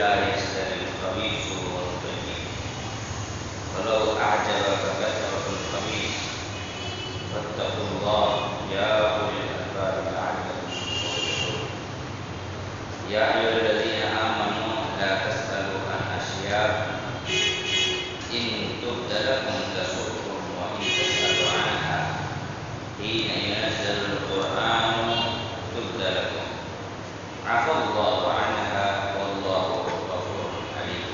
لا يستوي الخبيث والطيب ولو أعجبك كثرة الخبيث فاتقوا الله يا أولي الألباب لعلكم تفلحون يا أيها الذين آمنوا لا تسألوا عن أشياء إن تبد لكم تسؤكم وإن تسألوا عنها حين ينزل القرآن تبد لكم عفى الله عنها والله غفور حليم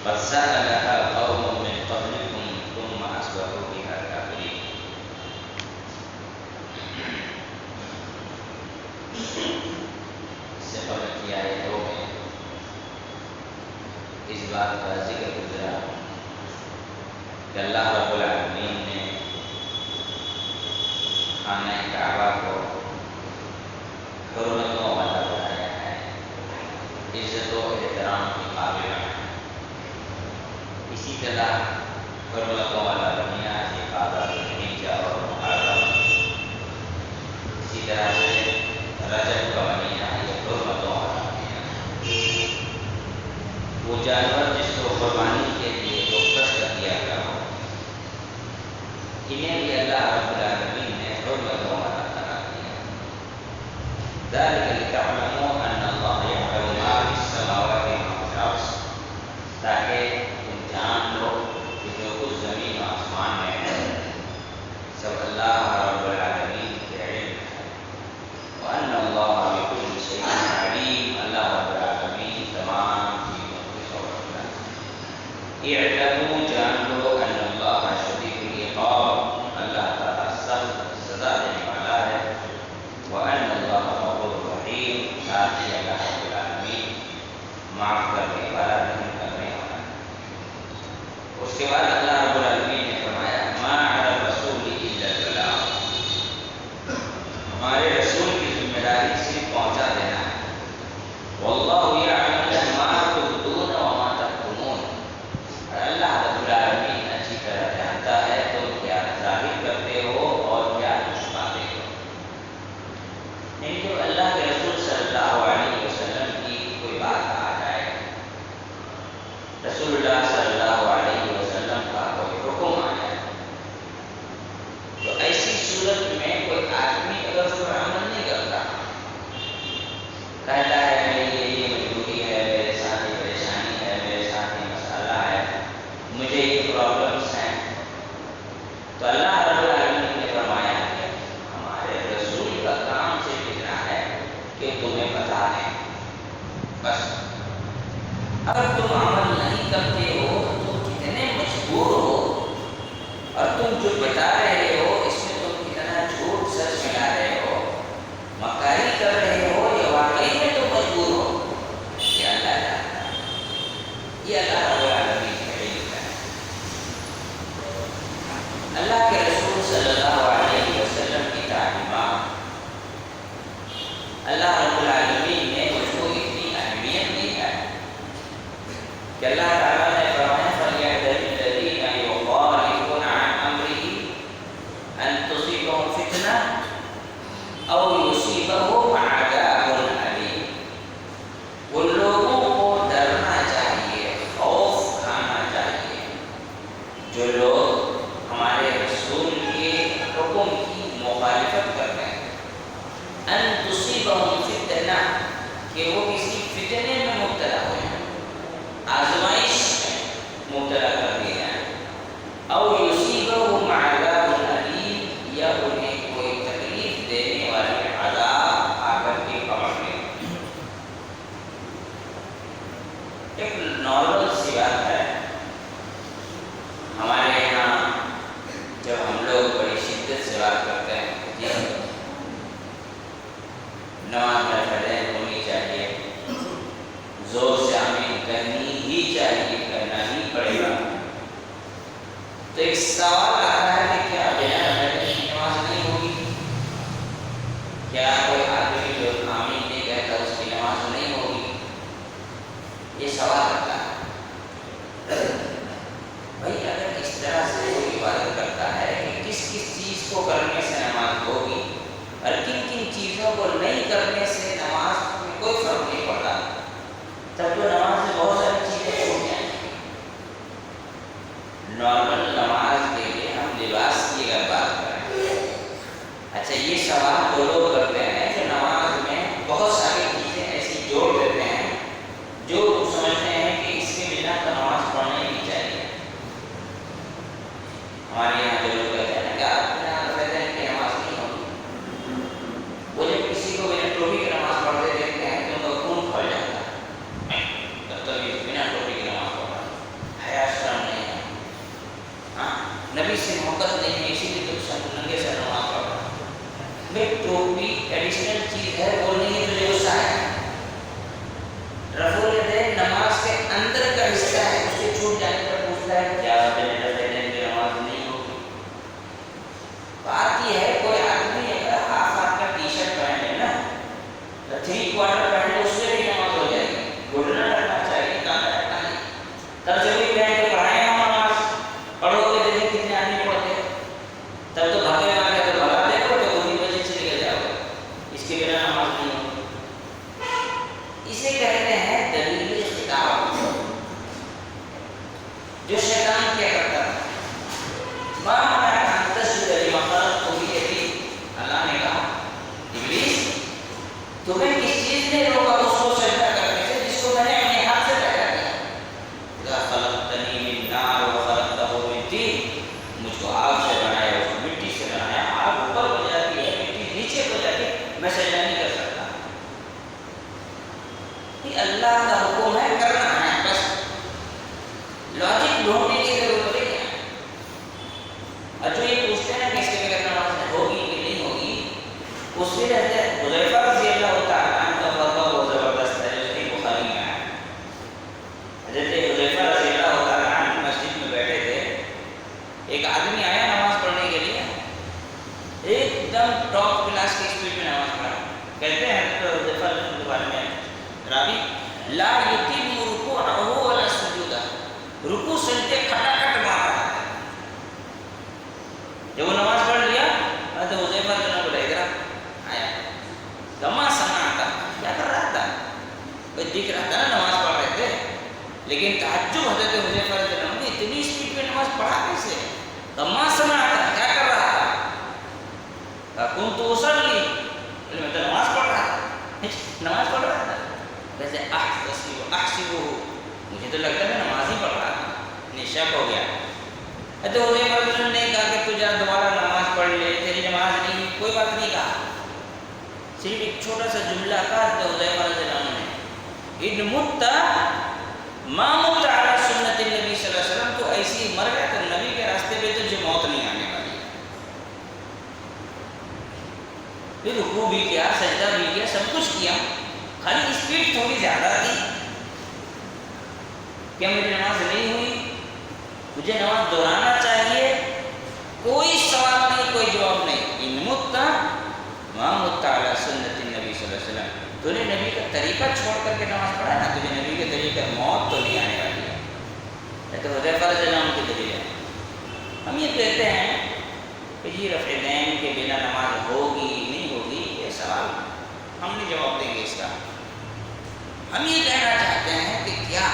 قد سألها قوم من قبلكم ثم أصبحوا بها كافرين اس سے قبل کی آیتوں میں اس بات کا ذکر گزرا کہ اللہ رب العالمین نے خانہ کعبہ کو حرمتوں والا بنایا ہے، عزت و احترام کی قابل ہے۔ اسی طرح حرمتوں والا بنیا حفاظت الحجہ اور محرم، اسی طرح سے رجب کا بنیا یہ حرمتوں والا بنیا، وہ جانور جس کو قربانی کے لیے مختص کر دیا گیا ہو، انہیں بھی اللہ رب العالمین نے حرمتوں والا قرار دیا۔ ذلك لتعلموا ان اللہ يعلم ما في السماوات وما في الارض، تاکہ تم جان لو کہ جو کچھ زمین و آسمان میں ہے سب اللہ رب العالمین کے علم ہے۔ وان اللہ بكل شيء علیم، اللہ رب العالمین تمام چیزوں کی خبر رکھتا ہے۔ اعلموا جان لو ان اللہ شدید العقاب، اللہ تعالیٰ سخت سزا دینے والا ہے۔ وان اللہ غفور رحیم، ساتھ ہی اللہ رب العالمین معاف کرنے والا رحم کرنے والا ہے۔ اس کے بعد اللہ رب العالمین نے فرمایا ما علی الرسول الا البلاغ، ہمارے رسول کی ذمہ داری صرف پہنچا دینا ہے۔ واللہ یعلم ما تبدون وما تکتمون، اور اللہ رب العالمین اچھی طرح جانتا ہے تم کیا ظاہر کرتے ہو اور کیا چھپاتے ہو۔ یعنی جب اللہ کے رسول صلی اللہ علیہ وسلم کی کوئی بات آ جائے، رسول اللہ صلی اللہ علیہ وسلم کا کوئی حکم آ جائے، تو ایسی صورت میں کوئی آدمی اگر اس پر عمل نہیں کرتا، کہتا ہے میری یہ مجبوری ہے، میرے ساتھ یہ پریشانی ہے، میرے ساتھ یہ مسئلہ ہے، مجھے یہ پرابلمس ہیں، تو اللہ رب العالمین نے فرمایا کہ ہمارے رسول کا کام صرف اتنا ہے کہ تمہیں بتا دیں بس۔ اگر تم عمل نہیں کرتے ہو، تم کتنے مجبور ہو، اور تم جو بتا رہے ہو اس میں تم کتنا جھوٹ سچ ملا رہے ہو، مکاری کر رہے ہو یا واقعی میں تم مجبور ہو، یہ اللہ جانتا ہے، یہ اللہ رب العالمین کا علم ہے۔ اللہ کے رسول صلی اللہ علیہ وسلم کی تعلیمات اللہ رب العالمین نے مجھ کو اتنی اہمیت دی ہے کہ اللہ تعالیٰ نے فرمایا فَلْيَحْذَرِ الَّذِينَ يُخَالِفُونَ عَنْ أَمْرِهِ أَن تُصِيبَهُمْ فِتْنَةٌ أَوْ يُصِيبَهُمْ عَذَابٌ أَلِيمٌ، ان لوگوں کو ڈرنا چاہیے، خوف کھانا چاہیے جو لوگ ہمارے رسول کے حکم کی مخالفت کرتے ہیں، ان تصیبہم فتنہ، کہ وہ کسی فتنے میں مبتلا ہو جائیں، آزمائش میں مبتلا کر دیے جائیں، او یصیبہم عذاب علیم، یا انہیں کوئی تکلیف دینے والے عذاب آ کر کے پکڑ لے۔ ایک نارمل سی بات ہے، ہمارے یہاں جب ہم لوگ بڑی شدت سے بات کرتے ہیں کہ نماز میں پڑھیں ہونی چاہیے، زور سے آمین کرنی ہی چاہیے، کرنا ہی پڑے گا، تو ایک سوال آتا ہے کہ کیا بنا پڑھنے کی نماز نہیں ہوگی؟ کیا کوئی آدمی جو آمین نہیں کہتا اس کی نماز نہیں ہوگی؟ یہ سوال آتا ہے۔ بھائی اگر اس طرح سے کوئی عبادت کرتا ہے کہ کس کس چیز کو کرنے سے نماز ہوگی اور کن کن چیزوں کو نہیں کرنے سے نماز میں کوئی فرق نہیں پڑتا، تب تو سوال وہ لوگ کرتے ہیں کہ نماز میں بہت ساری چیزیں ایسی جوڑ دیتے ہیں جو سمجھتے ہیں کہ اس کے بنا تو نماز پڑھنا ہی نہیں چاہیے. ہمارے یہاں جو لوگ کہتے ہیں نا کہ آپ کہتے ہیں کہ نماز نہیں ہوگی، وہ جب کسی کو بنا ٹوپی کی نماز پڑھتے دیکھتے ہیں تو ان کا خون کھول جاتا ہے. تب تو بنا ٹوپی کی نماز پڑھا حیا شرم نہیں ہے. ہاں نبی سے محبت نہیں ہے، اسی لیے تو سب ننگے سے نماز پڑھ رہا ہے. بھائی ٹوپی ایڈیشنل چیز ہے، وہ نہیں ہے تجھے غصہ ہے. رفع الیدین نماز کے اندر کا حصہ ہے، اس کے چھوٹ جانے پر پوچھتا ہے کیا نماز نہیں ہوگی. بات یہ ہے کوئی آدمی اگر ہاف ہاتھ کا ٹی شرٹ پہن لے نا، 3/4 پہن لے، اس سے بھی نماز ہو جائے گی. گھٹنا رکھنا چاہیے، کانا رکھنا نہیں. تب سے بھی پہن کے پڑھائیں ہم نماز پڑھو گے دیکھیں کتنے آدمی پڑھتے ہیں. تب تو بھاگے بھاگے تو بھگا دیکھو تو وہی وجہ سے نکل جاؤ گے. اس کے بنا نماز نہیں ہوگی. اسے کہتے ہیں دلیل خطاب. جو شیطان کیا کرتا تھا، اللہ نے کہا ابلیس تمہیں کس چیز نے روکا اس کو سجدہ کرنے سے جس کو میں نے اپنے ہاتھ سے پیدا کیا. اذا خلقتنی من نار وخلقتہ من طین، مجھ کو آگ سے بنایا، اس کو مٹی سے بنایا. آگ اوپر ہو جاتی ہے، مٹی نیچے ہو جاتی ہے، میں سجدہ نہیں کر سکتا. یہ اللہ کا حکم ہے، کرنا ہے. بس لاجک ڈھونڈنے کی ضرورت نہیں ہے. اور جو یہ پوچھتے ہیں کہ اس کے بغیر نماز ہوگی کہ نہیں ہوگی، اس سے رہتے ہیں حذیفہ رضی اللہ تعالیٰ عنہ کا فتویٰ بہت زبردست ہے جو صحیح بخاری میں ہے. حضرت حذیفہ رضی اللہ تعالیٰ عنہ مسجد میں بیٹھے تھے، ایک آدمی آیا نماز پڑھنے کے لیے، ایک دم ٹاپ کلاس کی اسپیڈ میں نماز پڑھا. کہتے ہیں حضرت حذیفہ کے بارے میں راوی لا یتم رکوعہ ولا سجودہ، رکوع سجدے کھٹا کھٹ مار رہا ہے. جب وہ نماز پڑھ لیا تو حذیفہ نے بولا ادھر آیا. لما سمعت، کیا کر رہا تھا؟ کوئی دکھ رہا تھا نا نماز پڑھ رہے تھے، لیکن تعجب حضرت حذیفہ رضی اللہ عنہ اتنی اسپیڈ میں نماز پڑھا کیسے؟ لما سمعت، کیا کر رہا تھا؟ كنت اصلی، میں تو نماز پڑھ رہا تھا. نماز پڑھ رہا تھا ویسے احسبہ، مجھے تو لگتا ہے نماز ہی پڑھ رہا تھا. شک ہو گیا. تو حذیفہ نے کہا کہ تو جا دوبارہ نماز پڑھ لے، تیری نماز نہیں. کوئی بات نہیں کہا، صرف ایک چھوٹا سا جملہ کہا تو حذیفہ رضی اللہ عنہ نے ان مت ما مت علی سنت النبی صلی اللہ علیہ وسلم، تو ایسی مر گیا تو نبی کے راستے پہ تجھے موت نہیں آنے والی. پھر رکوع بھی کیا، سجدہ بھی کیا، سب کچھ کیا، خالی اسپیڈ تھوڑی زیادہ تھی. کیا میری نماز نہیں ہوئی؟ مجھے نماز دہرانا چاہیے. کوئی سوال نہیں، کوئی جواب نہیں. ان مت ما مت علی سنت النبی صلی اللہ علیہ وسلم، تو نے نبی کا طریقہ چھوڑ کر کے نماز پڑھا نا، تجھے نبی کے طریقے موت تو نہیں آنے والی ہے. تو حذیفہ رضی اللہ عنہ کے دلیل ہے. ہم یہ کہتے ہیں کہ یہ رفع دین کے بنا نماز ہوگی نہیں ہوگی، یہ سوال ہم نہیں جواب دیں گے اس کا. ہم یہ کہنا چاہتے ہیں کہ کیا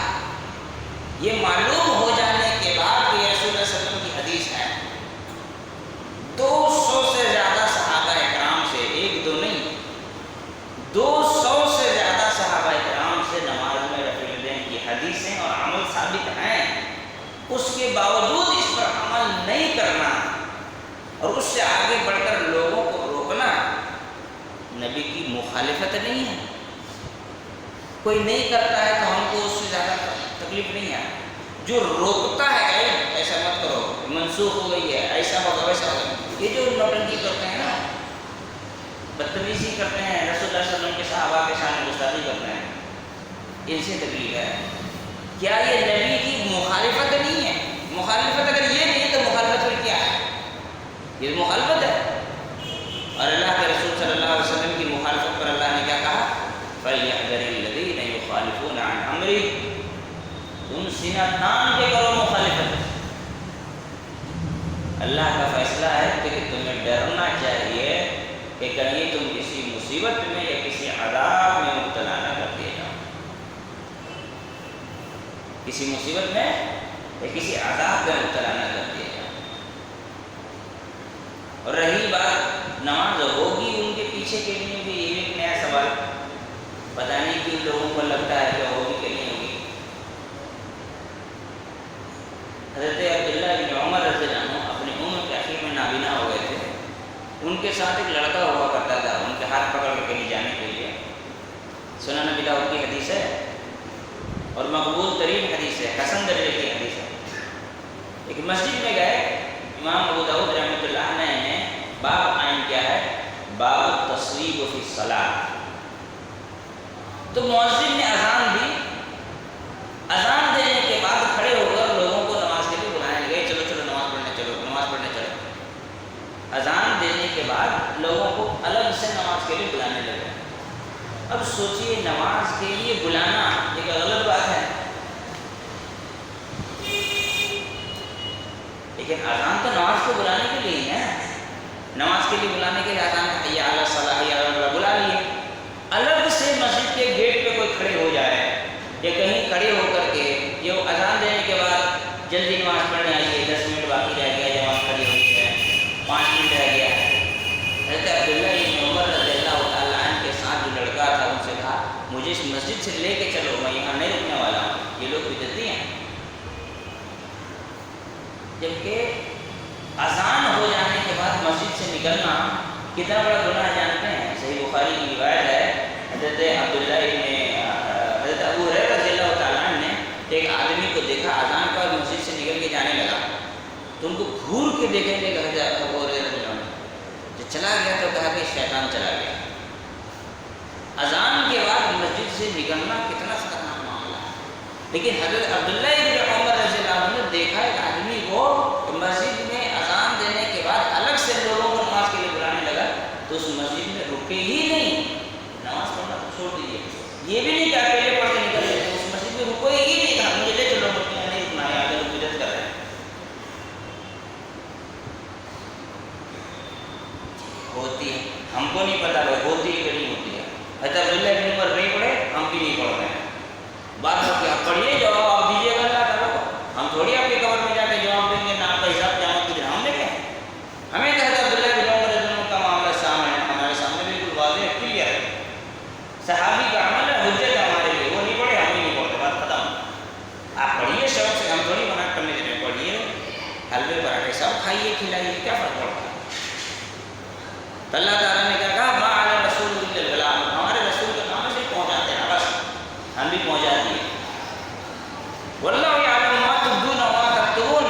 یہ معلوم ہو جانے کے بعد کہ رسول اللہ صلی اللہ علیہ وسلم کی حدیث ہے، 200 سے زیادہ صحابہ اکرام سے، ایک دو نہیں، 200 سے زیادہ صحابہ اکرام سے نماز میں رفع الیدین کی حدیثیں اور عمل ثابت ہیں، اس کے باوجود اس پر عمل نہیں کرنا اور اس سے آگے بڑھ کر لوگوں کو روکنا نبی کی مخالفت نہیں ہے. کوئی نہیں کرتا ہے تو ہم کو اس سے زیادہ تکلیف نہیں ہے. جو روکتا ہے ایسا مت کرو، منسوخ ہو گئی ہے، ایسا ہوگا ویسا ہوگا، یہ جو نوٹنکی کرتے ہیں نا، بدتمیزی کرتے ہیں، رسول اللہ صلی اللہ علیہ وسلم کے صحابہ کے سامنے گستاخی کرتے ہیں، ان سے تکلیف ہے. کیا یہ نبی کی مخالفت نہیں ہے؟ مخالفت اگر یہ نہیں تو مخالفت پھر کیا ہے؟ یہ مخالفت ہے. اور اللہ کے رسول صلی اللہ علیہ وسلم کی مخالفت پر اللہ نے کیا کہا؟ فَلْيَحْذَرِ الَّذِينَ يُخَالِفُونَ عَنْ أَمْرِهِ، تم سینہ تان کے کرو مخالفت. اللہ کا فیصلہ ہے کہ تمہیں ڈرنا چاہیے کہ کہیں تم کسی مصیبت میں یا کسی عذاب میں مبتلا نہ کر دیے جاؤ. کسی مصیبت میں یا کسی عذاب میں مبتلا نہ کر دیے جاؤ. اور رہی بات نماز ہوگی ان کے پیچھے کے لیے بھی یہ ایک نیا سوال، پتہ نہیں کہ لوگوں کو لگتا ہے کہ ہوگی کہ نہیں ہوگی۔ حضرت عبداللہ بن عمر رضی اللہ عنہ اپنی عمر کے آخر میں نابینا ہو گئے تھے، ان کے ساتھ ایک لڑکا ہوا کرتا تھا ان کے ہاتھ پکڑ کے کہیں جانے کے لیے۔ سنن ابی داؤد کی حدیث ہے اور مقبول ترین حدیث ہے، حسن درجے کی حدیث ہے۔ ایک مسجد میں گئے، امام ابو داؤد رحمۃ اللہ علیہ نے باب قائم کیا ہے، باب التصویب فی الصلاۃ۔ تو مؤذن نے اذان دی، اذان دینے کے بعد کھڑے ہو کر لوگوں کو نماز کے لیے بلانے لگے، چلو چلو نماز پڑھنے چلو، نماز پڑھنے چلو۔ اذان دینے کے بعد لوگوں کو الگ سے نماز کے لیے بلانے لگے۔ اب سوچئے نماز کے لیے بلانا ایک غلط بات ہے، لیکن اذان تو نماز کو بلانے کے لیے ہے، نماز کے لیے بلانے کے لیے اذان حی علی الصلاۃ حی علی الفلاح بلا لیے۔ الگ سے مسجد کے گیٹ پہ کوئی کھڑے ہو جائے یا کہیں کھڑے ہو کر کے یہ اذان دینے کے بعد جلدی نماز پڑھنے آئیے، 10 منٹ باقی رہ گیا، جماعت کھڑی ہوئی ہے، 5 منٹ رہ گیا ہے۔ حضرت عبداللہ بن عمر رضی اللہ تعالیٰ عنہ کے ساتھ جو لڑکا تھا ان سے کہا مجھے اس مسجد سے لے کے چلو، میں یہاں نہیں رکنے والا ہوں، یہ لوگ بدعتی ہیں۔ جبکہ اذان ہو جانے کے بعد مسجد سے نکلنا کتنا بڑا گناہ جانتے ہیں؟ صحیح بخاری کی روایت ہے، حضرت عبداللہ حضرت ابو ہریرہ رضی اللہ تعالیٰ عنہ نے ایک آدمی کو دیکھا اذان کا مسجد سے نکل کے جانے لگا، تو ان کو گھور کے دیکھیں گے حضرت ابو ہریرہ رضی اللہ عنہ جب چلا گیا تو کہا کہ شیطان چلا گیا۔ اذان کے بعد مسجد سے نکلنا کتنا خطرناک معاملہ ہے، لیکن حضرت عبداللہ بن عمر رضی اللہ عنہ نے دیکھا ایک آدمی کو مسجد میں اذان دینے کے بعد الگ سے لوگوں کو نماز کے لیے بلانے لگا، تو اس مسجد میں رکے ہی نہیں، نماز پڑھنا تو چھوڑ دیجیے، یہ بھی نہیں کہ اکیلے پڑھ کے نکل گئے، اس مسجد میں رکو ہی نہیں، کہا مجھے لے چلو، مجھے نہیں رکنا ہے، آگے لوگ بدعت کر رہے ہیں۔ ہوتی ہے، ہم کو نہیں پتا بھائی ہوتی ہے کہ نہیں ہوتی ہے۔ حضرت عبداللہ بن عمر نہیں پڑھے، ہم بھی نہیں پڑھ رہے ہیں، بات ہو کیا پڑھیے جواب آپ دیجیے گا اللہ تعالیٰ کو، ہم تھوڑی آپ کے قبر میں جا کے جواب دیں گے، نہ آپ کا حساب قیامت کے دن ہم نے کیا، ہمیں تو حضرت عبداللہ بن عمر رضی اللہ عنہ کا معاملہ سامنے ہے، ہمارے سامنے بالکل واضح ہے، کلیئر ہے، صحابی کا عمل ہے، حجت ہے ہمارے لیے، وہ نہیں پڑھے ہم بھی نہیں پڑھتے، بات ختم۔ آپ پڑھیے شوق سے، ہم تھوڑی منع کرنے دے رہے ہیں، پڑھیے، حلوے پراٹھے سب کھائیے کھلائیے، کیا فرق پڑتا ہے؟ تو اللہ تعالیٰ نے کیا کہا ما علی رسول الا البلاغ، ہمارے رسول کا کام سے پہنچاتے ہیں، بس ہم بھی پہنچا دیے۔ واللہ یعلم ما تبدون وما تکتمون،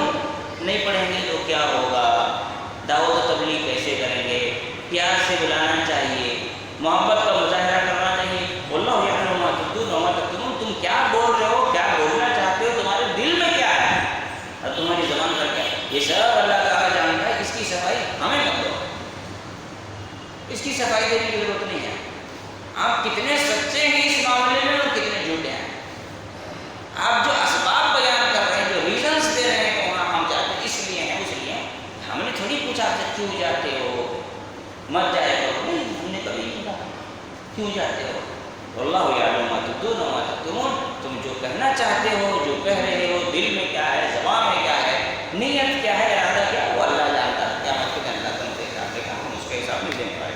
نہیں پڑھیں گے تو کیا ہوگا، دعوت و تبلیغ کیسے کریں گے، پیار سے بلانا چاہیے، محبت کا مظاہرہ کرنا چاہیے۔ واللہ یعلم ما تبدون وما تکتمون، تم کیا بول رہے ہو، کیا بولنا چاہتے ہو، تمہارے دل میں کیا ہے اور تمہاری زبان پر کیا ہے، یہ سب اللہ تعالیٰ جانتا ہے، اس کی صفائی ہمیں مت دو، اس کی صفائی دینے کی ضرورت نہیں ہے۔ آپ کتنے سچے ہیں اس معاملے میں اور کتنے جھوٹے ہیں، آپ جو اسباب بیان کر رہے ہیں، جو ریزنس دے رہے ہیں کہ وہاں ہم جاتے ہیں اس لیے ہیں اس لیے ہیں، ہم نے تھوڑی پوچھا آپ سے کیوں جاتے ہو، مت جائے کرو، نہیں ہم نے کبھی نہیں کہا کیوں جاتے ہو۔ واللہ یعلم ما تبدون وما تکتمون، تم جو کہنا چاہتے ہو، جو کہہ رہے ہو، دل میں کیا ہے، زبان میں کیا ہے، نیت کیا ہے، ارادہ کیا ہے، وہ اللہ جانتا ہے، قیامت کے دن اللہ تم سے حساب لے گا، ہم اس کے حساب نہیں دے پائے۔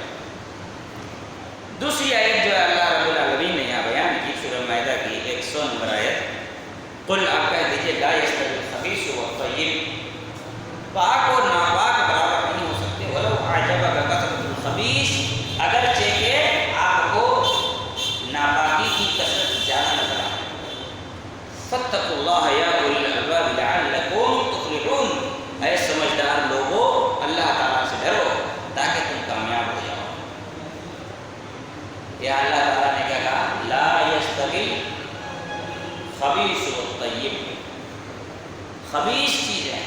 دوسری آیت جو اللہ رب العالمین نے یہاں بیان کی سورہ مائدہ کی 100 نمبر آیت، قل آپ کہہ دیجیے لا یستوی الخبیث والطیب، پاک اور ناپاک برابر نہیں ہو سکتے، ولو اعجبک کثرۃ الخبیث، اگرچہ کہ آپ کو ناپاکی کی کثرت زیادہ نظر آئے۔ فاتقوا اللہ یا اولی الالباب لعلکم تفلحون، اے سمجھدار لوگو اللہ تعالیٰ سے ڈرو تاکہ تم کامیاب ہو جاؤ۔ یا اللہ تعالیٰ نے کیا کہا، لا یستوی خبیث والطیب، خبیث چیزیں،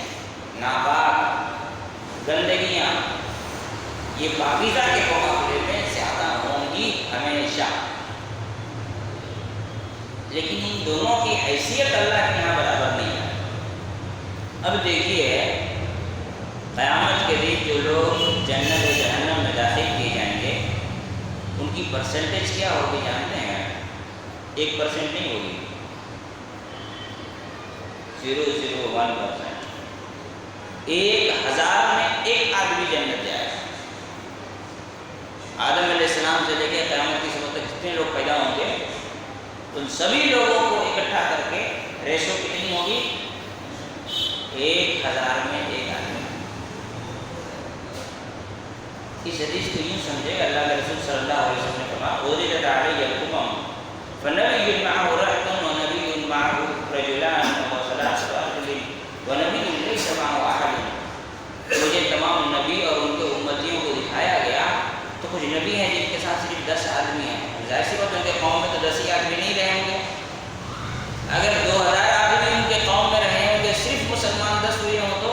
ناپاک، گندگیاں، یہ پاکیزہ کے مقابلے میں زیادہ ہوں گی ہمیشہ، لیکن ان دونوں کی حیثیت اللہ کے یہاں برابر نہیں ہے۔ اب دیکھیے قیامت کے دن جو لوگ جنت و جہنم میں داخل کیے جائیں گے ان کی پرسنٹیج کیا ہوگی جانتے ہیں؟ 1% نہیں ہوگی، 0.01%۔ 1000 میں ایک آدمی جنت جائے گا، آدم علیہ السلام سے لے کے قیامت کی صبح تک جتنے لوگ پیدا ہوں گے ان سبھی لوگوں کو اکٹھا کر کے ریشو کتنی ہوگی؟ 1000 میں 1 آدمی۔ اس حدیث کو یوں سمجھے، اللہ کے رسول صلی اللہ علیہ وسلم نے فرمایا عُرِضَتْ عَلَيَّ الْأُمَمُ فَنَبِيٌّ مَعَهُ رَهْطٌ وَنَبِيٌّ مَعَهُ رَجُلَانُ وَثَلَاثَةُ أَرْجُلٍ وَنَبِيٌّ لَيْسَ مَعَهُ أَحَدٌ۔ مجھے تمام نبی اور ان کے امتیوں کو دکھایا گیا تو کچھ نبی ہیں جن کے ساتھ صرف 10 آدمی ہیں، ظاہر سی بات ان کے قوم میں تو 10 ہی آدمی نہیں رہے ہوں گے۔ اگر 2000 آدمی ان کے قوم میں رہے ہوں گے، صرف مسلمان 10 ہوئے ہوں تو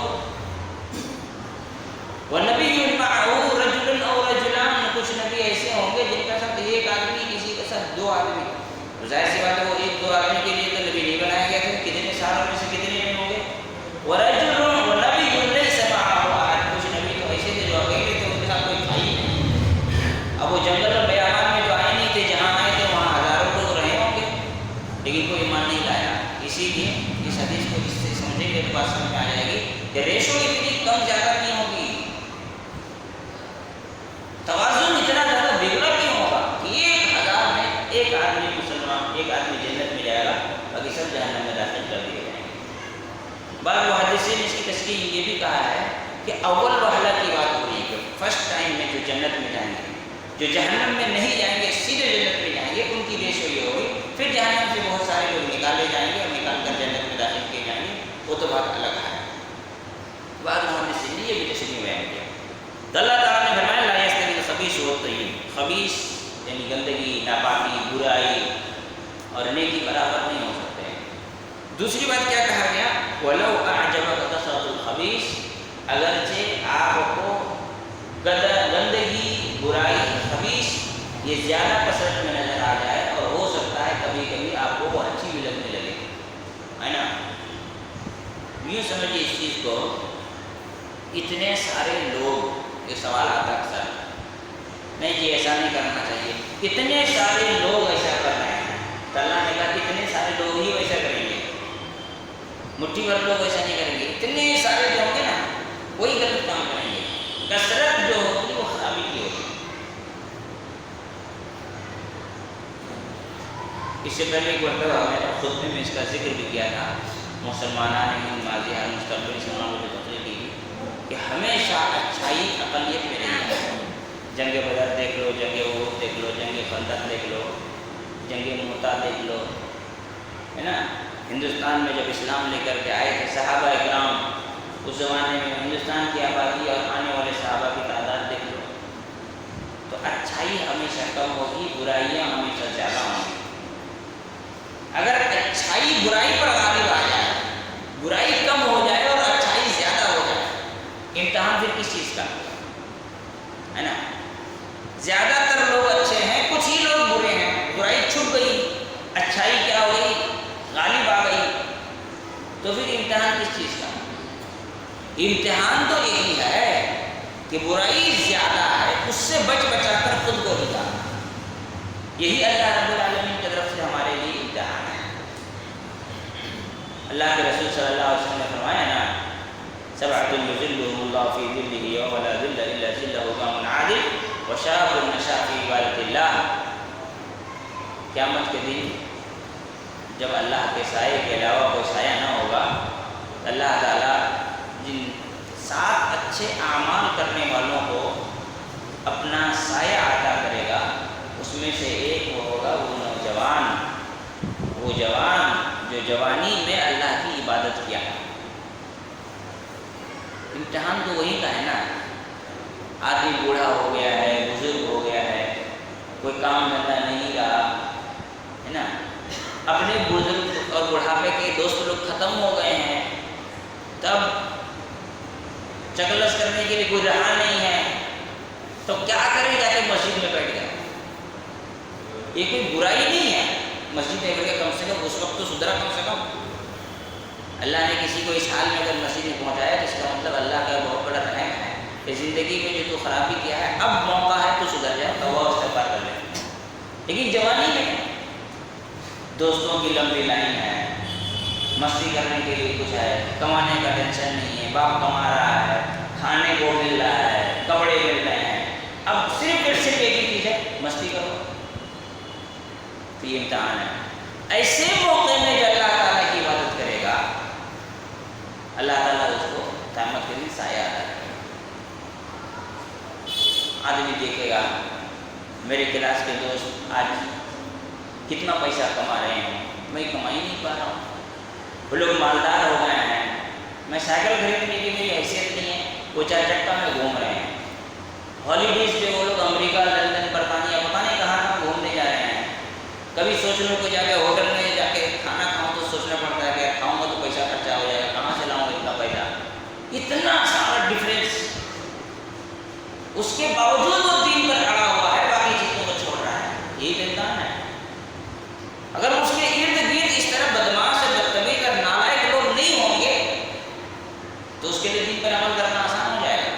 وَنَبِيٌّ مَعَهُ رَجُلٌ أَوْ رَجُلَانُ، کچھ نبی ایسے ہوں گے جن کے ساتھ 1 آدمی، کسی کے ساتھ 2 آدمی۔ ظاہر سی بات ہے وہ 1-2 آدمی کے لیے تو نبی نہیں بنایا گیا تھا، کتنے سالوں میں سے کتنے نہیں ہوں گے؟ وَرَجُلٌ وَنَبِيٌّ لَيْسَ مَعَهُ أَحَدٌ، کچھ نبی تو ایسے تھے جو اکیلے تھے، ان کے ساتھ کوئی تھا ہی نہیں۔ اب وہ جنگل اور بیابان میں جو آئے نہیں تھے، جہاں آئے تھے وہاں ہزاروں لوگ رہے ہوں گے لیکن کوئی ایمان نہیں لایا۔ اسی لیے اس حدیث کو اس سے سمجھیں گے تو بات سمجھ میں آ جائے گی کہ ریشو اتنی کم زیادہ نہیں ہوگی، توازن اتنا زیادہ بگڑا کیوں ہوگا کہ 1000 میں 1 آدمی مسلمان، 1 آدمی جنت میں جائے گا، باقی سب جہنم میں داخل کر دیے جائیں گے۔ بعض محدثین نے اس کی تشریح یہ بھی کہا ہے کہ اول وہلہ کی بات ہو رہی ہے کہ فرسٹ ٹائم میں جو جنت میں جائیں گے، جو جہنم میں نہیں جائیں گے سیدھے جنت میں جائیں گے، ان کی ریشو یہ ہوگی۔ پھر جہنم سے بہت سارے لوگ نکالے جائیں گے اور نکال کر جنت میں داخل کیے جائیں گے، وہ تو بات الگ ہے۔ بعض محدثین نے یہ بھی تشریح بیان کیا تو اللہ تعالیٰ نے فرمایا لا یستوی الخبیث والطیب، خبیث یعنی گندگی، ناپاکی، برائی اور نیکی برابر نہیں ہو سکتے ہیں۔ دوسری بات کیا کہا گیا؟ وَلَوْ أَعْجَبَكَ كَثْرَةُ الْخَبِيثِ، اگرچہ آپ کو گندگی، برائی، خبیث یہ زیادہ کثرت میں نظر آ جائے اور ہو سکتا ہے کبھی کبھی آپ کو وہ اچھی بھی لگنے لگے، ہے نا؟ یوں سمجھیے اس چیز کو، اتنے سارے لوگ، یہ سوال آتا اکثر، نہیں جی ایسا نہیں کرنا چاہیے، اتنے سارے لوگ ایسا کر رہے ہیں تو اللہ نے کہا اتنے سارے لوگ ہی ویسا کریں گے، مٹھی بھر لوگ ایسا نہیں کریں گے، اتنے سارے جو ہوں گے نا وہی غلط کام کریں گے، کثرت جو ہوگی وہ خرابی کی ہوگی۔ اس سے پہلے ایک مرتبہ میں نے خطبے میں اس کا ذکر بھی کیا تھا، مسلمانان ہند ماضی حال مستقبل مسلمانوں کو تقریر کی کہ ہمیشہ اچھائی اقلیت میں رہی ہے۔ جنگ بدر دیکھ لو، جنگ احد دیکھ لو، جنگ خندق دیکھ لو، جنگ موتا دیکھ لو، ہے نا؟ ہندوستان میں جب اسلام لے کر کے آئے تھے صحابہ اکرام، اس زمانے میں ہندوستان کی آبادی اور آنے والے صحابہ کی تعداد دیکھ لو تو اچھائی ہمیشہ کم ہوگی، برائیاں ہمیشہ زیادہ ہوں گی۔ اگر اچھائی برائی پر غالب آ جائے، برائی کم ہو جائے اور اچھائی زیادہ ہو جائے، امتحان پھر کس چیز کا ہے نا؟ زیادہ تر لوگ اچھے ہیں، کچھ ہی لوگ برے ہیں، برائی چھپ گئی، اچھائی کیا ہو گئی؟ غالب آ گئی، تو پھر امتحان کس چیز کا؟ امتحان تو یہی ہے کہ برائی زیادہ ہے، اس سے بچ بچا کر خود کو نکالنا، یہی اللہ رب العالمین کی طرف سے ہمارے لیے امتحان ہے۔ اللہ کے رسول صلی اللہ علیہ وسلم نے فرمایا نا سبعۃ یظلهم اللہ فی ظلہ یوم لا ظل الا ظلہ قوم عادل وشاب نشأ فی عبادۃ اللہ۔ قیامت کے دن جب اللہ کے سائے کے علاوہ کوئی سایہ نہ ہوگا، اللہ تعالیٰ جن 7 اچھے اعمال کرنے والوں کو اپنا سایہ عطا کرے گا، اس میں سے ایک وہ ہوگا وہ نوجوان، وہ جوان جو جوانی میں اللہ کی عبادت کیا۔ امتحان تو وہی کا ہے نا، آدمی بوڑھا ہو گیا ہے، بزرگ ہو گیا ہے، کوئی کام دھندہ نہیں رہا، ہے نا؟ اپنے بزرگ اور بڑھاپے کے دوست لوگ ختم ہو گئے ہیں، تب چکلس کرنے کے لیے کوئی رہا نہیں ہے، تو کیا کرے گا کہ مسجد میں بیٹھ گیا؟ یہ کوئی برائی نہیں ہے، مسجد میں بیٹھ کے کم سے کم اس وقت تو سدھرا کم سے کم۔ اللہ نے کسی کو اس حال میں اگر مسجد میں پہنچایا تو اس کا مطلب اللہ کا بہت بڑا رحم ہے کہ زندگی میں جو تو خرابی کیا ہے اب موقع ہے تو سدھر جائے، توبہ و استغفار کر لے۔ لیکن جوانی میں دوستوں کی لمبی لائن ہے، مستی کرنے کے لیے کچھ ہے، کمانے کا ٹینشن نہیں ہے، باپ کما رہا ہے، کھانے کو مل رہا ہے، کپڑے مل رہے ہیں، اب صرف ایک مستی کرو، تو یہ امتحان ہے۔ ایسے موقع میں جو اللہ تعالیٰ کی عبادت کرے گا، اللہ تعالیٰ اس کو قیامت کے دن سایہ عطا کرے گا۔ آدمی دیکھے گا میرے کلاس کے دوست آج کتنا پیسہ کما رہے ہیں، میں کما ہی نہیں پا رہا ہوں، وہ لوگ مالدار ہو گئے ہیں، میں سائیکل خریدنے کی میری حیثیت نہیں ہے، وہ 4 چکا میں گھوم رہے ہیں، ہالیڈیز پہ وہ لوگ امریکہ، لندن، برطانیہ پتہ نہیں کہاں کہاں گھومنے جا رہے ہیں۔ کبھی سوچنے کو جا کے ہوٹل میں جا کے کھانا کھاؤں تو سوچنا پڑتا ہے کہ کھاؤں گا تو پیسہ خرچہ ہو جائے گا، کہاں سے لاؤں گا اتنا پیسہ، اتنا سارا ڈفرینس۔ اس کے باوجود وہ دین پر اڑا ہوا ہے، باقی چیزوں کو چھوڑ رہا ہے، یہی امتحان ہے۔ اگر اس کے ارد گرد اس طرح بدماش، بدتمیز اور نالائق لوگ نہیں ہوں گے تو اس کے لیے دین پر عمل کرنا آسان ہو جائے گا،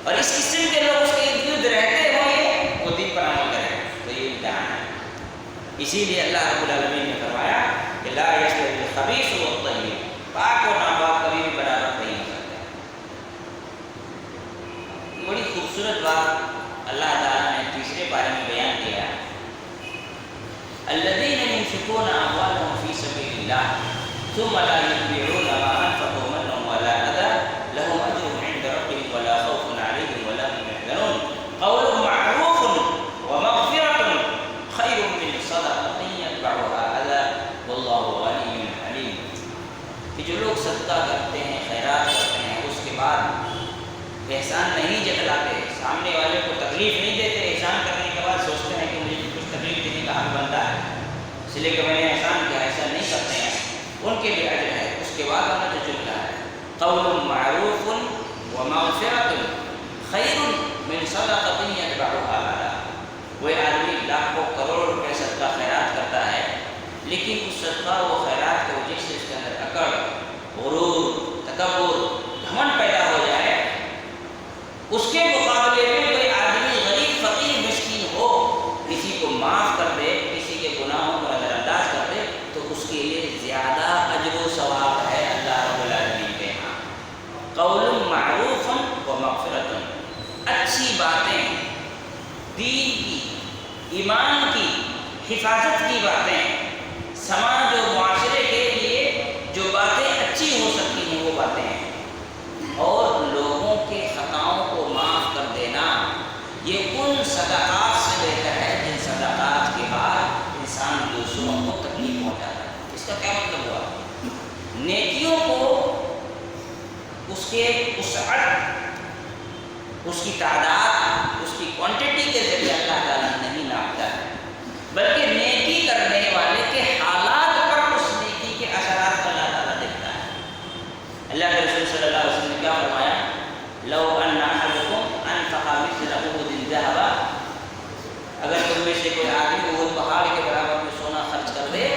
اور اس قسم کے لوگ اس کے ارد گرد رہتے ہوئے وہ دین پر عمل کریں تو یہ امتحان ہے۔ اسی لیے اللہ رب العالمین نے فرمایا کہ لا یستوی الخبیث والطیب، پاک و ناپاک کبھی بھی برابر نہیں ہو سکتے۔ بڑی خوبصورت بات اللہ تعالیٰ نے تیسرے بارے میں بیان کیا ہے، الذین ينفقون اموالهم فی سبیل اللہ ثم لا یتبعون ما انفقوا منا ولا اذى لهم اجرهم عند ربهم ولا خوف علیہم ولا هم يحزنون قول معروف ومغفرة خیر من صدقة یتبعها اذى واللہ غنی حلیم۔ کہ جو لوگ صدقہ کرتے ہیں، خیرات کرتے ہیں، اس کے بعد احسان نہیں جتلاتے، سامنے والے کو تکلیف نہیں دیتے، احسان کرنے کے بعد سوچتے ہیں کہ مجھے کچھ تکلیف دینے کا حق بنتا ہے اس لیے کہ میں نے احسان کیا، ایسا نہیں کرتے ہیں، ان کے لیے اجر ہے۔ اس کے بعد ہمیں جو چلتا ہے قول معروف ومغفرۃ خیر من صدقۃ یتبعها اذى۔ وہ آدمی لاکھوں کروڑ روپے صدقہ خیرات کرتا ہے، لیکن اس صدقہ و خیرات کی وجہ سے اس کے اندر اکڑ، غرور، تکبر، گھمنڈ پیدا ہو جائے، اس کے مقابلے میں کوئی آدمی غریب، فقیر، مسکین ہو، کسی کو معاف کر دے، کسی کے گناہوں کو نظر انداز کر دے، تو اس کے لیے زیادہ اجر و ثواب ہے اللہ رب العالمین کے ہاں۔ قول معروف و مغفرۃ، اچھی باتیں، دین کی، ایمان کی، حفاظت کی باتیں، سماج و معاشرے کے لیے جو باتیں اچھی ہو سکتی ہیں وہ باتیں ہیں، اور لوگوں کے خطاؤں کو معاف کر دینا، یہ ان صدقات سے بہتر ہے جن صدقات کے بعد انسان دوسروں کو تکلیف پہنچاتا ہے۔ اس کا کیا مطلب ہوا؟ نیکیوں کو اس کے وسعت، اس کی تعداد، اس کی کوانٹٹی کے ذریعے اللہ تعالیٰ نہیں ناپتا ہے، بلکہ نیکی کرنے والے کے حالات پر اس نیکی کے اثرات کو اللہ تعالیٰ دیکھتا ہے۔ اللہ کے رسول صلی اللہ علیہ وسلم نے کیا فرمایا؟ لو ان احدکم انفق مثل احد ذهبا، اگر تم میں سے کوئی آدمی احد پہاڑ کے برابر میں سونا خرچ کر دے،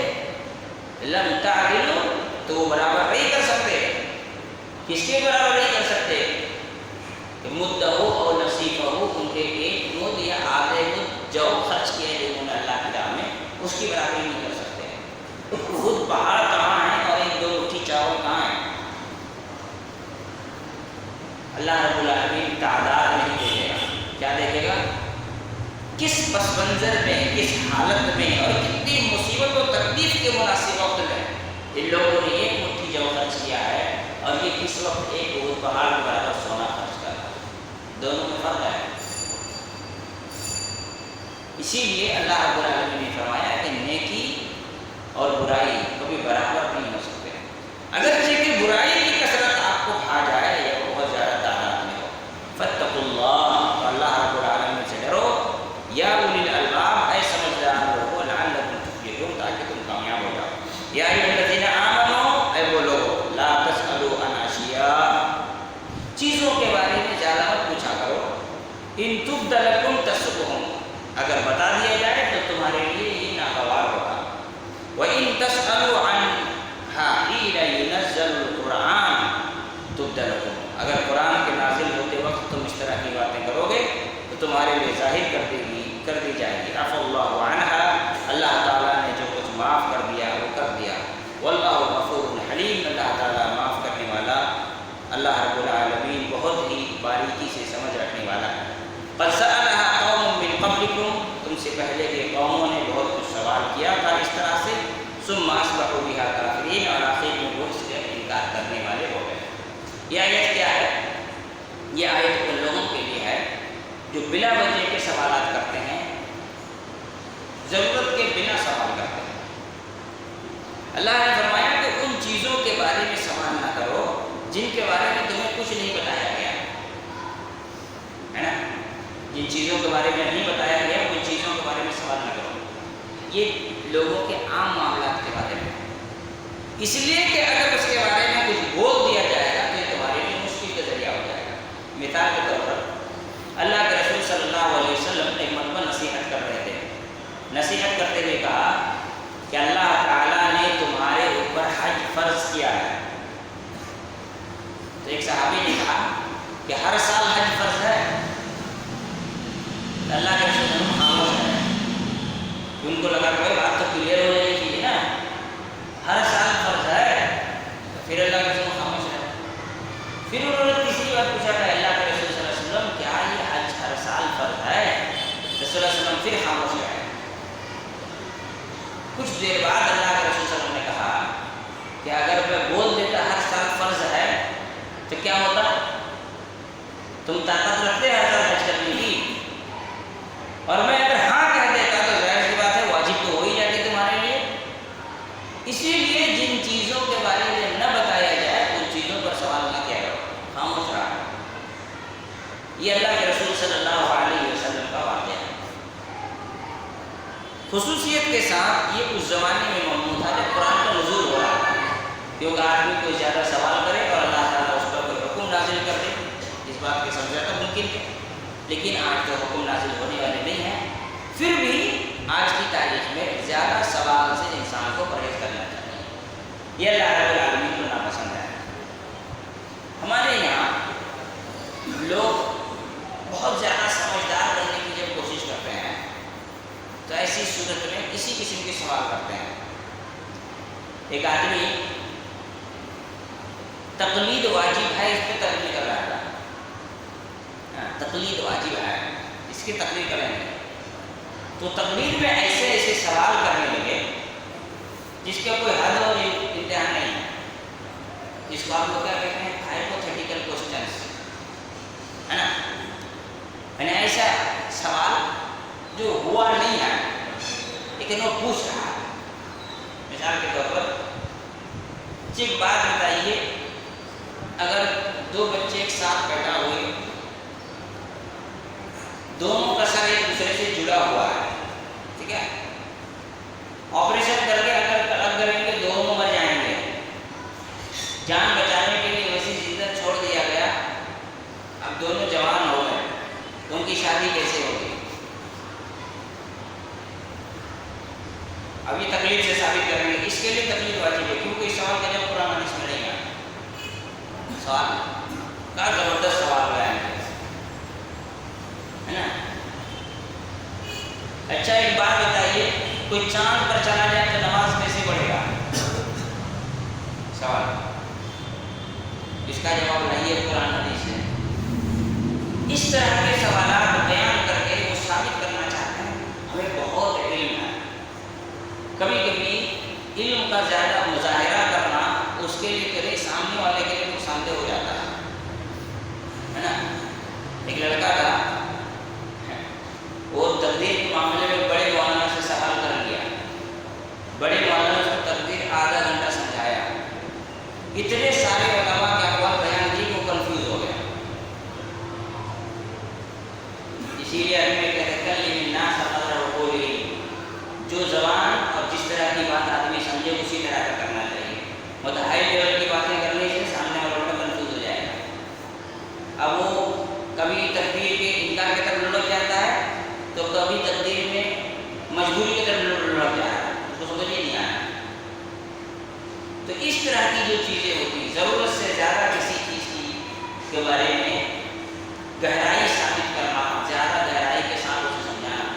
لم تعدلوا، تو وہ برابر نہیں کر سکتے، کس کے برابر نہیں کر سکتے؟ کہ مدہ اور نصیفہ، ان کے ایک مد یا آدھے مد جو خرچ کیا ہے انہوں نے اللہ کی راہ میں، اس کی برابری نہیں کر سکتے۔ خود پہاڑ کہاں ہے اور ایک دو مٹھی چاول کہاں ہے؟ اللہ رب العالمین تعداد نہیں دیکھے گا، کیا دیکھے گا؟ کس پس منظر میں، کس حالت میں، اور کتنی مصیبت و تکلیف کے مناسب وقت میں ان لوگوں نے ایک مٹھی جو خرچ کیا ہے، اور یہ کس وقت ایک احد پہاڑ کے برابر سونا خرچ کر رہا ہے، دونوں میں فرق ہے۔ اسی لیے اللہ رب العالمین نے فرمایا کہ نیکی اور برائی کبھی برابر نہیں ہو سکتے۔ اگرچہ کہ برائی کی کثرت آپ کو کھا جائے یا بہت زیادہ تعداد میں ہو، فاتقوا اللہ، تو اللہ رب العالمین سے ڈرو، یا اولی الالباب، اے سمجھدار لوگو، لعلکم تفلحون، تاکہ تم کامیاب ہو جاؤ۔ یا ایھا الذین آمنوا، اے وہ لوگ، لا تسألوا عن اشیاء، چیزوں کے بارے میں زیادہ مت پوچھا کرو، ان تبد لکم تسؤکم، اگر بتا دیا جائے تو تمہارے لیے ثم اصبحوا بها کافرین، اور آخر میں وہ اس سے انکار کرنے والے ہو گئے۔ یہ آیت کیا ہے؟ یہ آیت ان لوگوں کے لیے ہے جو بلا وجہ کے سوالات کرتے ہیں، ضرورت کے بنا سوال کرتے ہیں۔ اللہ نے فرمایا کہ ان چیزوں کے بارے میں سوال نہ کرو جن کے بارے میں تمہیں کچھ نہیں بتایا گیا ہے نا، جن چیزوں کے بارے میں نہیں بتایا گیا ان چیزوں کے بارے میں سوال نہ کرو۔ یہ لوگوں کے عام معاملات کے بارے میں، اس لیے کہ اگر اس کے بارے میں کچھ بول دیا جائے گا تو یہ تمہارے لیے مشکل کا ذریعہ ہو جائے گا۔ مثال کے طور پر اللہ کے رسول صلی اللہ علیہ وسلم ایک مرتبہ نصیحت کر رہے تھے، نصیحت کرتے ہوئے کہا کہ اللہ تعالیٰ نے تمہارے اوپر حج فرض کیا ہے۔ تو ایک صحابی نے کہا کہ ہر سال حج فرض ہے؟ اللہ کے رسول خاموش ہے، ان کو لگا کہ بات تو کلیئر ہو جائے گی نا، ہر سال فرض ہے، پھر اللہ کے رسول خاموش ہے۔ پھر انہوں نے تیسری بار پوچھا کہ اللہ کے رسول صلی اللہ علیہ وسلم کیا یہ حج ہر سال فرض ہے؟ رسول اللہ علیہ وسلم پھر خاموش رہے۔ کچھ دیر بعد اللہ کے رسول صلی اللہ علیہ وسلم نے کہا کہ اگر میں بول دیتا ہر سال فرض ہے تو کیا ہوتا؟ تم طاقت رکھتے ہر سال حج کرنے کی، اور میں اگر ہاں کہہ دیتا تو ظاہر سی بات ہے واجب تو ہو ہی جاتی تمہارے لیے۔ اسی لیے جن چیزوں کے بارے میں نہ بتایا جائے ان چیزوں پر سوال نہ کیا کرو، خاموش رہا۔ یہ اللہ کے رسول صلی اللہ علیہ وسلم کا واقعہ ہے۔ خصوصیت کے ساتھ یہ اس زمانے میں ممنوع تھا جب قرآن کا نزول ہو رہا تھا، کیونکہ آدمی کوئی زیادہ سوال کرے اور اللہ تعالیٰ اس پر کوئی حکم نازل کر دے، اس بات کے سمجھانا ممکن ہے۔ لیکن آج تو حکم نازل ہونے والے نہیں ہیں، پھر بھی آج کی تاریخ میں زیادہ سوال سے انسان کو پرہیز کرنا چاہیے۔ یہ اللہ رب العالمین کو ناپسند ہے۔ ہمارے یہاں لوگ بہت زیادہ سمجھدار بننے کی جب کوشش کرتے ہیں تو ایسی صورت میں اسی قسم کے سوال کرتے ہیں۔ ایک آدمی تقلید واجب ہے اس پہ تقلید کر رہا تھا، تقلید واجب ہے اس کی تقلید کریں گے، تو تقلید میں ایسے ایسے سوال کرنے لگے جس کا کوئی حد اور انتہا نہیں ہے، جس کو آپ لوگ کیا کہتے ہیں ہائپوتھیٹیکل کوسچنس، ہے نا، یعنی ایسا سوال جو ہوا نہیں ہے لیکن وہ پوچھ رہا ہے۔ مثال کے طور پر ایک بات بتائیے، اگر دو بچے ایک ساتھ پیدا ہوئے، دونوں کا سر ایک دوسرے سے جڑا ہوا ہے، ٹھیک ہے، آپریشن کر کے اگر الگ کریں گے دونوں مر جائیں گے، جان بچانے کے لیے ویسی زندہ چھوڑ دیا گیا، اب دونوں جوان ہو گئے، تو ان کی شادی کیسے ہوگی؟ اب یہ تکلیف سے ثابت کریں گے، اس کے لیے تکلیف واجب ہے، کیونکہ اس سوال کا جب قرآن حدیث میں نہیں ہے۔ سوال کا زبردست سوال بیان ہے نا۔ اچھا ایک بات بتائیے، کوئی چاند پر چلا جائے تو نماز کیسے پڑھے گا؟ سوال، اس کا جواب نہیں ہے، قرآن حدیث ہے۔ اس طرح کے سوالات بیان کر کے وہ ثابت کرنا چاہتے ہیں ہمیں بہت علم ہے۔ کبھی کبھی علم کا زیادہ مظاہرہ کرنا اس کے لیے کبھی سامنے والے کے لیے نقصان دہ ہو جاتا ہے نا۔ ایک لڑکا تھا، وہ تقدیر کے معاملے میں بڑے مولانا سے سوال کر لیا، بڑے مولانا نے تقدیر آدھا گھنٹہ سمجھایا، اتنے سارے علماء کے اقوال بیان کی وہ کنفیوز ہو گیا۔ اسی لیے ہمیں کہتے ہیں جو زبان اور جس طرح کی بات آدمی سمجھے اسی طرح کا کرنا چاہیے، مطلب ہائی لیول کی باتیں کرنے سے سامنے والوں کا کنفیوز ہو جائے گا۔ اب وہ کبھی تقدیر کے انکار کی طرف لڑک جاتا ہے تو کبھی تقدیر میں مجبوری کی طرف لڑک جاتا ہے، اس کو سمجھ ہی نہیں آیا۔ تو اس طرح کی جو چیزیں ہوتی ہیں، ضرورت سے زیادہ کسی چیز کے بارے میں گہرائی ثابت کرنا، زیادہ گہرائی کے ساتھ اسے سمجھانا،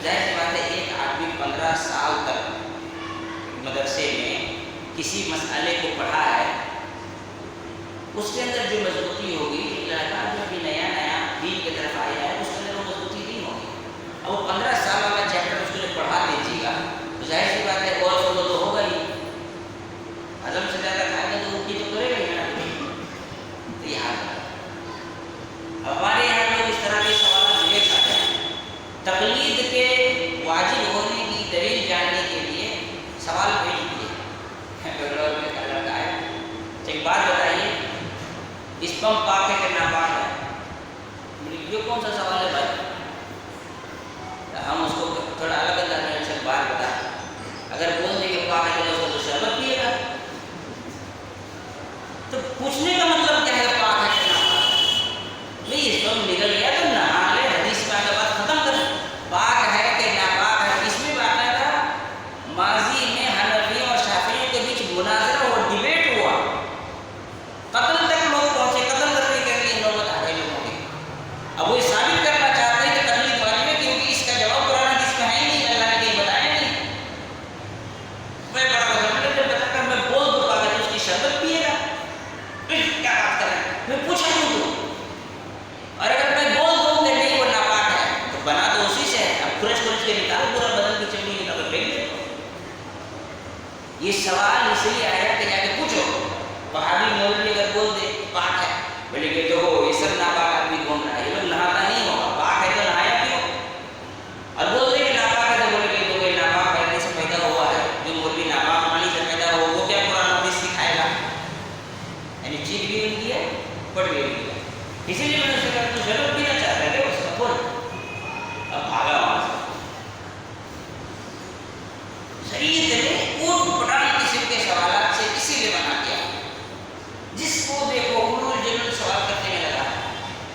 ظاہر سی بات ہے ایک آدمی 15 سال تک مدرسے میں کسی مسئلے کو پڑھا ہے، اس کے اندر جو مضبوطی ہوگی، لڑکا جو بھی نیا نیا دین کی طرف آیا ہے اس کے اندر وہ مضبوطی نہیں ہوگی۔ اب وہ 15 سال والا چیپٹر اس کو پڑھا دیجیے گا تو ظاہر سی بات ہے اور تو ہوگا ہی اسپم پاک ہے کہ ناپاک ہے؟ یہ کون سا سوال ہے بھائی؟ ہم اس کو تھوڑا الگ انداز میں بات بتا، اگر بول دیں کہ پاک ہے تو اس کو شربت پیے گا، تو پوچھنے کا مطلب کیا ہے پاک ہے کہ ناپاک ہے؟ نہیں اسپم نکل گیا تو نہا لے، حدیث میں آگے بات ختم کر، پاک ہے کہ ناپاک ہے؟ اس میں باقاعدہ ماضی میں حنفیوں اور شافعیوں کے بیچ مناظرہ اور ڈیبیٹ ہوا، قتل تک لوگ پہنچے، قتل کرنے کے لیے نوبت آ گئی لوگوں کی۔ اب وہ یہ ثابت کرنا چاہتے ہیں کہ تقلید واجب ہے، کیونکہ اس کا جواب قرآن حدیث میں ہے ہی نہیں، اللہ نے کہیں بتایا نہیں۔ میں بڑا مطلب جب بتا کر میں بول دوں پاک ہے تو اس کی شربت پیے گا، کیا بات کر رہے ہیں؟ میں پوچھا کیوں دوں؟ اور اگر میں بول دوں کہ نہیں وہ ناپاک ہے تو بنا تو اسی سے ہے، اب کھرچ کے نکال پورا بدن کی چمڑی نکال کر پھینک دے۔ یہ سوال اس لیے آیا کہ جا کے پوچھو، وہابی مولوی اگر بول دے پاک ہے، بولے کہ تو یہ سب ناپاک آدمی گھوم رہا ہے، یہ لوگ نہاتا نہیں ہوگا، پاک ہے تو نہایا کیوں؟ اور بول دے کہ ناپاک ہے تو بولے کہ تو یہ ناپاک پہلے سے پیدا ہوا ہے، جو مولوی ناپاک پانی سے پیدا ہو وہ کیا قرآن حدیث سکھائے گا؟ یعنی چیز بھی ان کی ہے، پٹ بھی ان کی ہے۔ اسی لیے میں نے اسے کہا تو ضرور پینا چاہتا ہے اس کا بول، اب بھاگا وہاں سے۔ شریعت نے اوٹ پٹانے قسم کے سوالات سے اسی لیے منع کیا، جس کو دیکھو حلول جلول سوال کرنے میں لگا،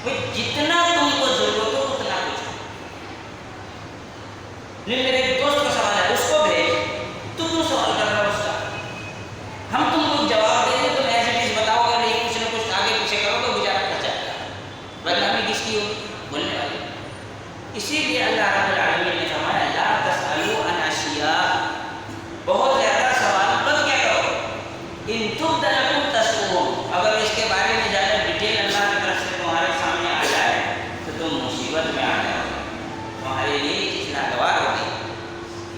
وہ جتنا تم کو ضرورت ہو اتنا پوچھو۔ نہیں میرے ایک دوست کا سوال ہے اس کو بھیج، تو کیوں سوال کر رہا ہو اس کا؟ ہم تم کو جواب دیں گے، تم ایسے چیز بتاؤ گے نہیں، کچھ نہ کچھ آگے پیچھے کرو گے، گزارا کر جائے گا، بدنامی کس کی ہوگی؟ بولنے والی۔ اسی لیے اللہ رب العالمین نے فرمایا لا تسألوا عن اشیاء، بہت زیادہ سوال مت کیا کرو، ان تبد لکم تسؤکم، اگر اس کے بارے میں زیادہ ڈیٹیل اللہ کی طرف سے تمہارے سامنے آ جائے تو تم مصیبت میں آ جاؤ گے، تمہارے لیے یہ چیز ناگوار ہوگی۔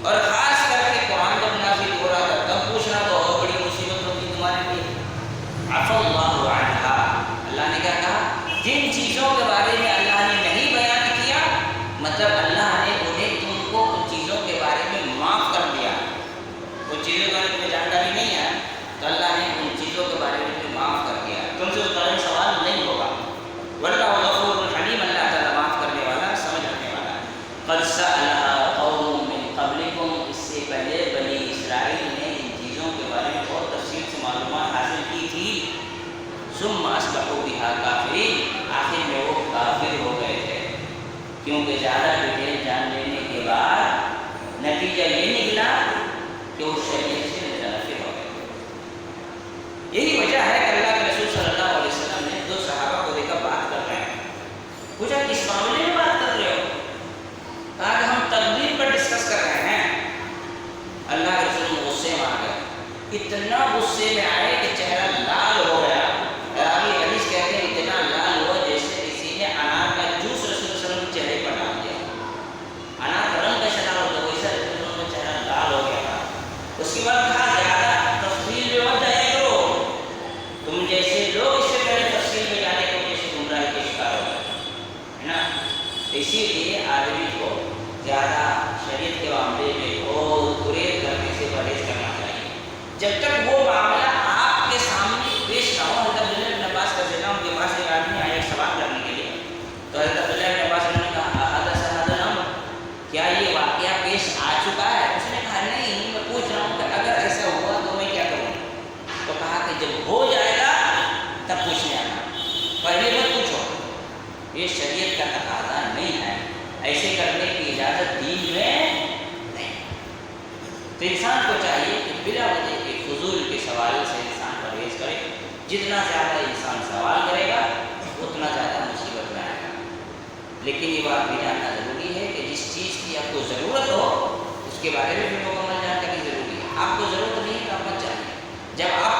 اور خاص کر کے قرآن جب نازل ہو رہا تھا تب پوچھنا تو اور بڑی مصیبت ہوتی تمہارے لیے۔ عفا اللہ عنہا، اللہ نے کیا کہا؟ جن چیزوں کے بارے میں اللہ نے نہیں بیان کیا، مطلب اللہ نے انہیں تم کو ان چیزوں کے بارے میں معاف کر دیا، ان چیزوں کے بارے میں جانکاری نہیں ہے تو اللہ نے ان چیزوں کے بارے میں تمہیں معاف کر دیا، تم سے اس بارے میں سوال نہیں ہوگا۔ واللہ غفور حلیم، اللہ تعالیٰ معاف کرنے والا، سمجھ رکھنے والا ہے۔ قد سألها قوم من قبلکم، اس سے پہلے بنی اسرائیل نے ان چیزوں کے بارے میں بہت تفصیل سے معلومات حاصل کی تھی، ثم اصبحوا بها کافرین، آخر میں وہ کافر ہو گئے تھے، کیونکہ زیادہ ڈیٹیل جان لینے کے بعد نتیجہ یہ نکلا کہ وہ شریعت سے متنفر ہو گئے۔ یہی وجہ ہے کہ اللہ کے رسول صلی اللہ علیہ وسلم نے دو صحابہ کو دیکھا بات کر رہے ہیں، پوچھا کس معاملے میں بات کر رہے ہو؟ کہا کہ ہم تقدیر پر ڈسکس کر رہے ہیں۔ اللہ کے رسول غصے میں آ گئے، اتنا غصے میں آئے کہ چہرہ لال ہو گیا، راوی حدیث کہتے ہیں اتنا لال ہوا جیسے کسی نے انار کا جوس رسول صلی اللہ علیہ وسلم کے چہرے پر ڈال دیا، انار کا رنگ کیسا ڈال ہوتا ہے ویسا رسول صلی اللہ علیہ وسلم کا چہرہ لال ہو گیا تھا۔ اس کے بعد کہا زیادہ تفصیل میں مت جایا کرو، تم جیسے لوگ اس سے پہلے تفصیل میں جانے کو جیسے گمراہی کے شکار ہو گئے، ہے نا؟ اسی لیے آدمی کو زیادہ شریعت کے معاملے میں اور گریز کرنے سے پرہیز کرنا چاہیے، جب تک وہ معاملہ آپ کے سامنے پیش نہ ہو۔ حضرت عبداللہ بن عباس رضی اللہ عنہ کے پاس ایک آدمی آیا ایک سوال کرنے کے لیے، تو حضرت عبداللہ بن عباس نے کہا حدث هذا الامر، کیا یہ واقعہ پیش آ چکا ہے؟ اس نے کہا نہیں، میں پوچھ رہا ہوں کہ اگر ایسا ہوا تو میں کیا کروں؟ تو کہا کہ جب ہو جائے گا تب پوچھنے آنا، پہلے مت پوچھو، یہ شریعت کا تقاضا نہیں ہے، ایسے کرنے کی اجازت دین میں نہیں۔ تو انسان کو چاہیے کہ بلا وجہ کے فضول کے سوال سے انسان پرہیز کرے، جتنا زیادہ انسان سوال کرے گا اتنا زیادہ مصیبت میں آئے گا۔ لیکن یہ بات بھی جاننا ضروری ہے کہ جس چیز کی آپ کو ضرورت ہو اس کے بارے میں بھی مکمل جانکاری ضروری ہے۔ آپ کو ضرورت نہیں تو آپ مت جانیں، جب آپ